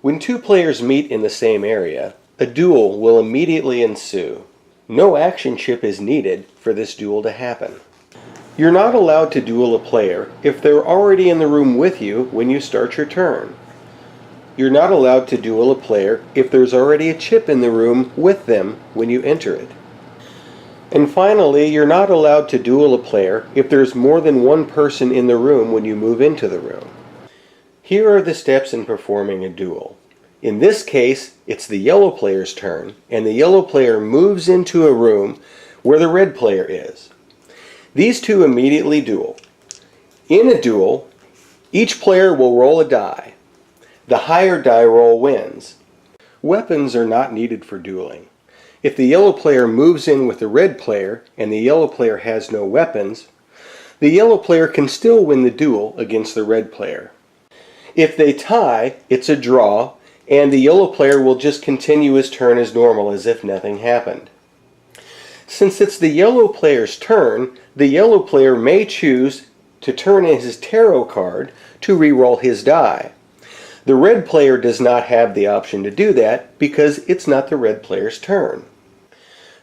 When two players meet in the same area, a duel will immediately ensue. No action chip is needed for this duel to happen. You're not allowed to duel a player if they're already in the room with you when you start your turn. You're not allowed to duel a player if there's already a chip in the room with them when you enter it. And finally, you're not allowed to duel a player if there's more than one person in the room when you move into the room. Here are the steps in performing a duel. In this case, it's the yellow player's turn, and the yellow player moves into a room where the red player is. These two immediately duel. In a duel, each player will roll a die. The higher die roll wins. Weapons are not needed for dueling. If the yellow player moves in with the red player and the yellow player has no weapons, the yellow player can still win the duel against the red player. If they tie, it's a draw, and the yellow player will just continue his turn as normal, as if nothing happened. Since it's the yellow player's turn, the yellow player may choose to turn in his tarot card to re-roll his die. The red player does not have the option to do that because it's not the red player's turn.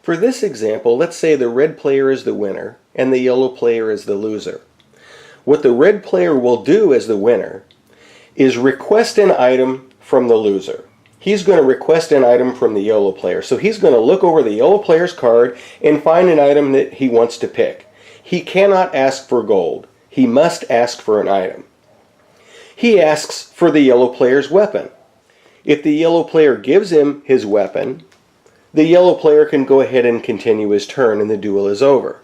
For this example, let's say the red player is the winner and the yellow player is the loser. What the red player will do as the winner is request an item from the loser. He's going to request an item from the yellow player. So he's going to look over the yellow player's card and find an item that he wants to pick. He cannot ask for gold. He must ask for an item. He asks for the yellow player's weapon. If the yellow player gives him his weapon, the yellow player can go ahead and continue his turn and the duel is over.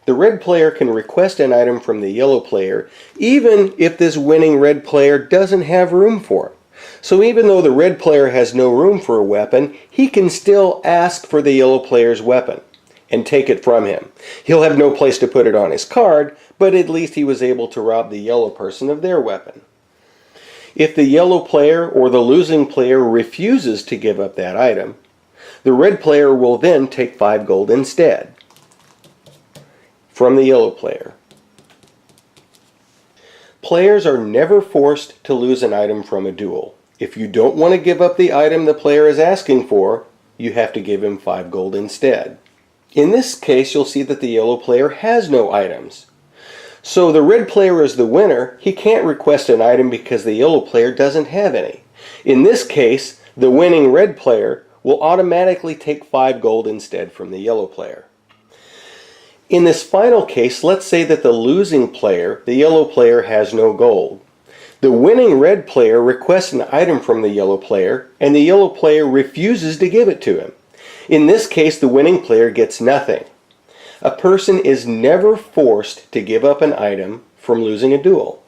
The red player can request an item from the yellow player even if this winning red player doesn't have room for it. So even though the red player has no room for a weapon, he can still ask for the yellow player's weapon and take it from him. He'll have no place to put it on his card, but at least he was able to rob the yellow person of their weapon. If the yellow player or the losing player refuses to give up that item, the red player will then take 5 gold instead from the yellow player. Players are never forced to lose an item from a duel. If you don't want to give up the item the player is asking for, you have to give him 5 gold instead. In this case, you'll see that the yellow player has no items. So the red player is the winner. He can't request an item because the yellow player doesn't have any. In this case, the winning red player will automatically take 5 gold instead from the yellow player. In this final case, let's say that the losing player, the yellow player, has no gold. The winning red player requests an item from the yellow player, and the yellow player refuses to give it to him. In this case, the winning player gets nothing. A person is never forced to give up an item from losing a duel.